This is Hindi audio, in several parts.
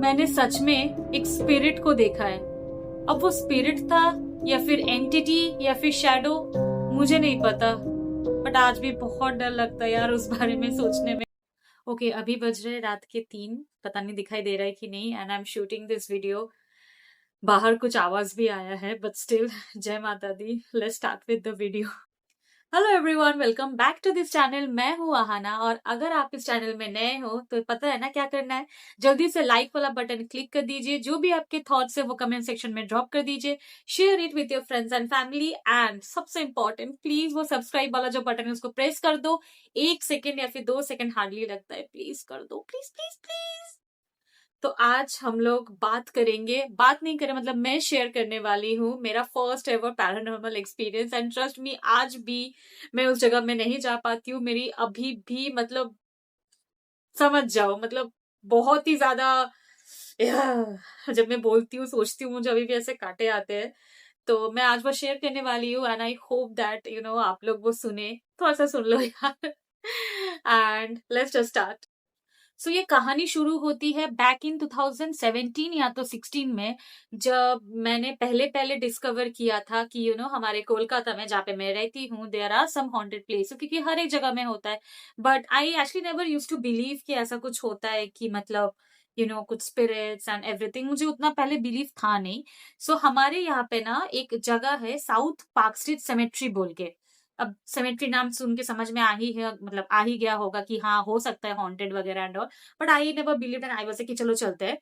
मैंने सच में एक स्पिरिट को देखा है। अब वो स्पिरिट था या फिर एंटिटी या फिर शैडो, मुझे नहीं पता, बट आज भी बहुत डर लगता है यार उस बारे में सोचने में। ओके, अभी बज रहे रात के 3, पता नहीं दिखाई दे रहा है कि नहीं, and I am shooting this video. बाहर कुछ आवाज भी आया है बट स्टिल जय माता दी, let's start with the video. Hello everyone, welcome back to this channel. मैं हूँ आहाना, और अगर आप इस चैनल में नए हो तो पता है ना क्या करना है। जल्दी से लाइक वाला बटन क्लिक कर दीजिए, जो भी आपके थॉट्स है वो कमेंट सेक्शन में ड्रॉप कर दीजिए, share it with your friends and family, and सबसे इंपॉर्टेंट प्लीज वो सब्सक्राइब वाला जो बटन है उसको प्रेस कर दो। 1 सेकेंड या फिर 2 सेकेंड हार्डली लगता है, प्लीज कर दो, प्लीज प्लीज प्लीज। तो आज हम लोग बात करेंगे, बात नहीं करें मतलब मैं शेयर करने वाली हूँ मेरा first ever paranormal experience, and trust me आज भी मैं उस जगह में नहीं जा पाती हूँ। मेरी अभी भी मतलब समझ जाओ, मतलब बहुत ही ज्यादा जब मैं बोलती हूँ सोचती हूँ मुझे अभी भी ऐसे कांटे आते हैं। तो मैं आज वो शेयर करने वाली हूँ, एंड आई होप दैट आप लोग वो सुने, थोड़ा सा सुन लो यार। And let's just start. So ये कहानी शुरू होती है बैक इन 2017 या तो 16 में, जब मैंने पहले पहले डिस्कवर किया था कि हमारे कोलकाता में जहाँ पे मैं रहती हूँ there are some haunted place, क्योंकि हर एक जगह में होता है। But I actually never use to believe कि ऐसा कुछ होता है, कि मतलब कुछ स्पिरिट्स एंड एवरीथिंग, मुझे उतना पहले बिलीव था नहीं। सो हमारे यहाँ पे ना एक जगह है साउथ पार्क स्ट्रीट सेमेट्री बोल के। अब सेमेट्री नाम सुन के समझ में आ ही है, मतलब आ ही गया होगा कि हाँ हो सकता है हॉन्टेड वगैरह and all. But I never believe and I was कि चलो चलते हैं।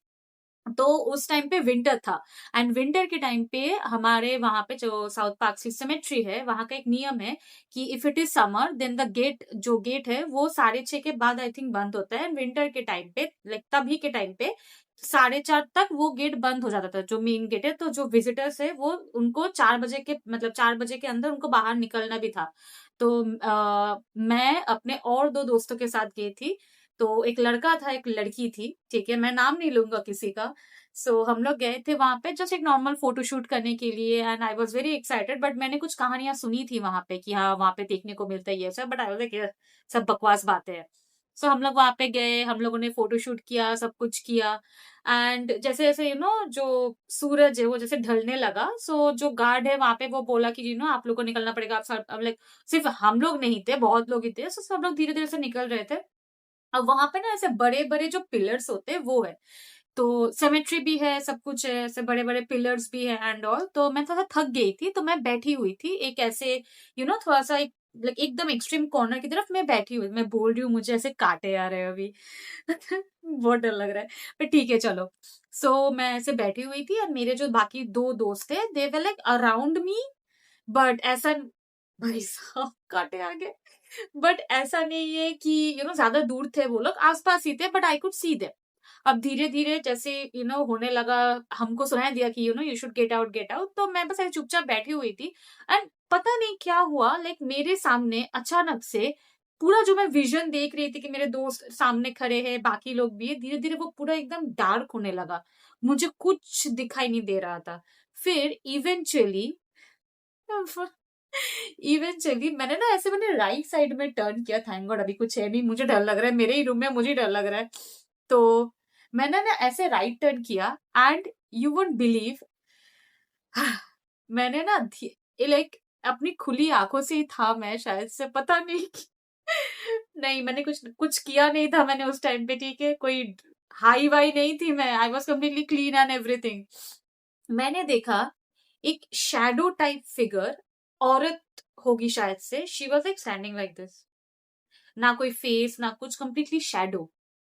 तो उस टाइम पे विंटर था, एंड विंटर के टाइम पे हमारे वहां पे जो साउथ पार्क सिमेट्री है वहां का एक नियम है कि if it is summer then the gate, जो गेट है वो 6:30 के बाद आई थिंक बंद होता है। विंटर के टाइम पे लाइक तभी के टाइम पे 4:30 तक वो गेट बंद हो जाता था, जो मेन गेट है। तो जो विजिटर्स है वो उनको 4 बजे के, मतलब 4 बजे के अंदर उनको बाहर निकलना भी था। तो मैं अपने और 2 दोस्तों के साथ गई थी। तो एक लड़का था, एक लड़की थी, ठीक है, मैं नाम नहीं लूंगा किसी का। सो हम लोग गए थे वहां पे जस्ट एक नॉर्मल फोटोशूट करने के लिए, and I was very excited. But मैंने कुछ कहानियां सुनी थी वहां पे कि हाँ वहां पे देखने को मिलता है ये सब, बट आई वाज लाइक सब बकवास बातें हैं। सो हम लोग वहां पे गए, हम लोगों ने फोटोशूट किया, सब कुछ किया। एंड जैसे जैसे जो सूरज है वो जैसे ढलने लगा, सो जो गार्ड है वहां पे वो बोला कि आप लोग को निकलना पड़ेगा। आप सब, अब लाइक सिर्फ हम लोग नहीं थे, बहुत लोग ही थे। सो सब लोग धीरे धीरे से निकल रहे थे। अब वहां पे ना ऐसे बड़े बड़े जो पिलर्स होते हैं वो है, तो सेमेट्री भी है, सब कुछ है, ऐसे बड़े बड़े पिलर्स भी है एंड ऑल। तो मैं थोड़ा थक गई थी, तो मैं बैठी हुई थी एक ऐसे थोड़ा सा एक लाइक एकदम एक्सट्रीम कॉर्नर की तरफ मैं बैठी हुई। मैं बोल रही हूँ मुझे ऐसे कांटे आ रहे हैं अभी। बहुत डर लग रहा है, पर ठीक है चलो। सो मैं ऐसे बैठी हुई थी, और मेरे जो बाकी 2 दोस्त थे they were like around me, but ऐसा, भाई साहब कांटे आ गए। बट ऐसा नहीं है कि ज्यादा दूर थे वो लोग, आसपास ही थे, but I could see them. अब धीरे धीरे जैसे होने लगा, हमको सुनाई दिया कि you should get out get out. तो मैं बस ऐसे चुपचाप बैठी हुई थी, एंड पता नहीं क्या हुआ, लाइक मेरे सामने अचानक से पूरा जो मैं विजन देख रही थी कि मेरे दोस्त सामने खड़े हैं, बाकी लोग भी, धीरे धीरे वो पूरा एकदम डार्क होने लगा। मुझे कुछ दिखाई नहीं दे रहा था। फिर इवेंचुअली इवेंचुअली मैंने राइट साइड में टर्न किया, थैंक गॉड अभी कुछ है नहीं, मुझे डर लग रहा है, मेरे ही रूम में मुझे डर लग रहा है। तो मैंने ना ऐसे राइट टर्न किया, एंड यू वुड बिलीव, मैंने ना लाइक अपनी खुली आंखों से ही था, मैं शायद से पता नहीं नहीं मैंने कुछ कुछ किया नहीं था मैंने उस टाइम पे, ठीक है, कोई हाई वाई नहीं थी मैं, I was completely clean and everything. मैंने देखा एक शैडो टाइप फिगर, औरत होगी शायद से, she was like standing like this, ना कोई फेस ना कुछ, कंप्लीटली शैडो,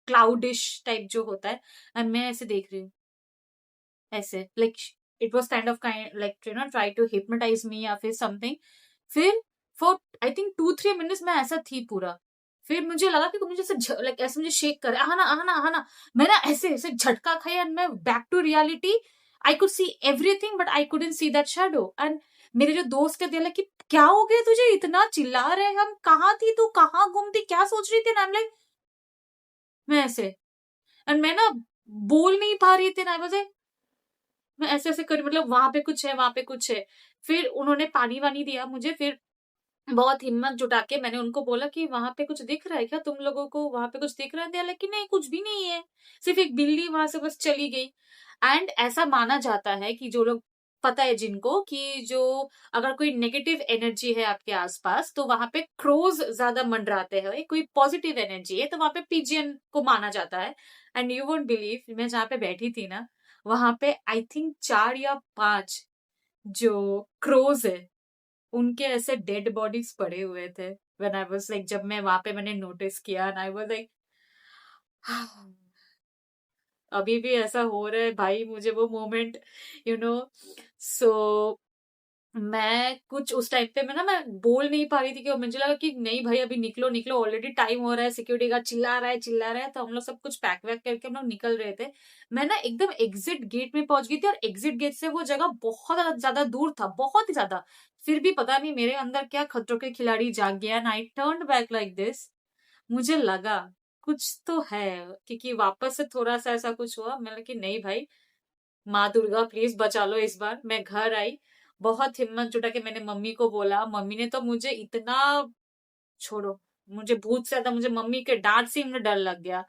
क्लाउडिश टाइप जो होता है। एंड मैं ऐसे देख रही हूँ, ऐसे like it was kind like try to hypnotize me या फिर समथिंग। फिर फॉर आई थिंक 2-3 मिनट्स मैं ऐसा थी पूरा। फिर मुझे लगा कि मुझे ऐसे लाइक ऐसे मुझे शेक करे, आना आना आना। मैं ना ऐसे ऐसे झटका खाई, एंड मैं back to reality. I could see everything but I couldn't see that shadow. And मेरे जो दोस्त थे दिया कि क्या हो गया तुझे, इतना चिल्ला रहे हैं हम, कहाँ थी तू, कहाँ गुम थी, क्या सोच रही थी। आई एम लाइक, मैं ऐसे, एंड मैं ना बोल नहीं पा रही थी ना, मैं ऐसे ऐसे कर, मतलब वहां पे कुछ है, वहां पे कुछ है। फिर उन्होंने पानी वानी दिया मुझे, फिर बहुत हिम्मत जुटा के मैंने उनको बोला कि वहां पे कुछ दिख रहा है क्या, तुम लोगों को वहां पे कुछ दिख रहा है? लेकिन नहीं, कुछ भी नहीं है, सिर्फ एक बिल्ली वहां से बस चली गई। एंड ऐसा माना जाता है कि जो लोग, पता है जिनको, कि जो अगर कोई नेगेटिव एनर्जी है आपके आसपास तो वहां पे क्रोज ज्यादा मंडराते हैं। कोई पॉजिटिव एनर्जी है तो वहां पे पिजियन को माना जाता है। एंड यू वोंट बिलीव, मैं जहाँ पे बैठी थी ना, वहां पे आई थिंक 4 या 5 जो क्रोज है, उनके ऐसे डेड बॉडीज पड़े हुए थे। व्हेन आई वाज लाइक, जब मैं वहां पे मैंने नोटिस किया, एंड आई वाज लाइक अभी भी ऐसा हो रहा है भाई मुझे वो मोमेंट, यू नो। सो मैं कुछ उस टाइम पे मैं बोल नहीं पा रही थी, कि मुझे लगा कि नहीं भाई अभी निकलो निकलो, ऑलरेडी टाइम हो रहा है, सिक्योरिटी गार्ड चिल्ला रहा है। तो हम लोग सब कुछ पैक वैक करके हम लोग निकल रहे थे। मैं ना एकदम एग्जिट गेट में पहुंच गई थी, और एग्जिट गेट से वो जगह बहुत ज्यादा दूर था, बहुत ही ज्यादा। फिर भी पता नहीं मेरे अंदर क्या खतरों के खिलाड़ी जाग गया, and I turned back like this. मुझे लगा कुछ तो है, क्योंकि वापस से थोड़ा सा ऐसा कुछ हुआ। मैंने कि नहीं भाई, माँ दुर्गा प्लीज बचा लो इस बार। मैं घर आई, बहुत हिम्मत जुटा के मैंने मम्मी को बोला। मम्मी ने तो मुझे इतना, छोड़ो, मुझे भूत से ज्यादा मुझे मम्मी के डांट से मुझे डर लग गया।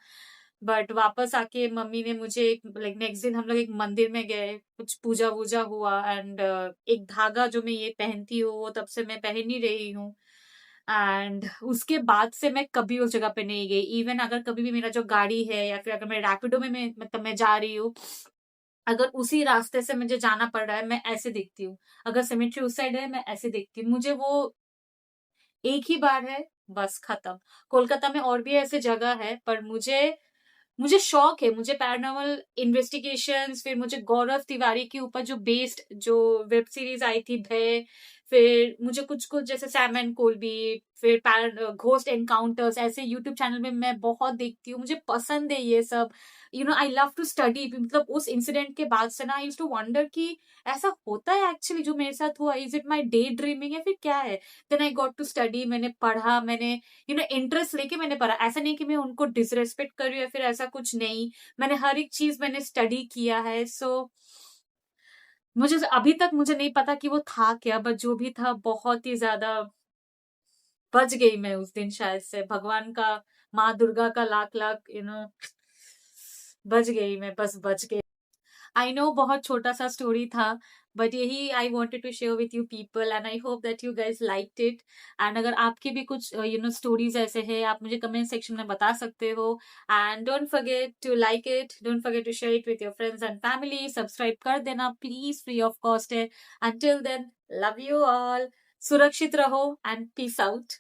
बट वापस आके मम्मी ने मुझे लाइक नेक्स्ट दिन हम लोग एक मंदिर में गए, कुछ पूजा वूजा हुआ। एंड एक धागा जो मैं ये पहनती हूँ वो तब से मैं पहन ही रही हूँ। एंड उसके बाद से मैं कभी उस जगह पे नहीं गई। इवन अगर कभी भी मेरा जो गाड़ी है, या फिर अगर मैं रैपिडो में मतलब मैं जा रही हूँ, अगर उसी रास्ते से मुझे जाना पड़ रहा है, मैं ऐसे देखती हूँ। अगर सिमेट्री उस साइड है, मैं ऐसे देखती हूँ। मुझे वो एक ही बार है, बस खत्म। कोलकाता में और भी ऐसे जगह है, पर मुझे मुझे शौक है, मुझे पैरानॉर्मल इन्वेस्टिगेशंस, फिर मुझे गौरव तिवारी के ऊपर जो बेस्ड जो वेब सीरीज आई थी भय, फिर मुझे कुछ कुछ जैसे सैम एंड कोलबी, फिर घोस्ट एनकाउंटर्स, ऐसे यूट्यूब चैनल में मैं बहुत देखती हूँ, मुझे पसंद है ये सब। I love to study. मतलब उस इंसिडेंट के बाद से ना आई यूज्ड टू वंडर कि ऐसा होता है एक्चुअली जो मेरे साथ हुआ, is it my day dreaming या फिर क्या है। Then I got to study, मैंने पढ़ा, मैंने इंटरेस्ट लेके मैंने पढ़ा। ऐसा नहीं कि मैं उनको डिसरेस्पेक्ट कर रही हूँ या फिर ऐसा कुछ नहीं। मैंने हर एक चीज मैंने स्टडी किया है। सो मुझे अभी तक मुझे नहीं पता कि वो था क्या, बट जो भी था बहुत ही ज्यादा बच गई मैं उस दिन। शायद से भगवान का, माँ दुर्गा का लाख लाख बच गई मैं, बस बच गई। आई नो बहुत छोटा सा स्टोरी था, बट यही I wanted to share with you people, and I hope that you guys liked it. And अगर आपके भी कुछ स्टोरीज ऐसे हैं, आप मुझे कमेंट सेक्शन में बता सकते हो। And don't forget to like it, don't forget to share it with your friends and family. Subscribe कर देना प्लीज, फ्री ऑफ कॉस्ट है। Until then, love you all, सुरक्षित रहो एंड पीस आउट।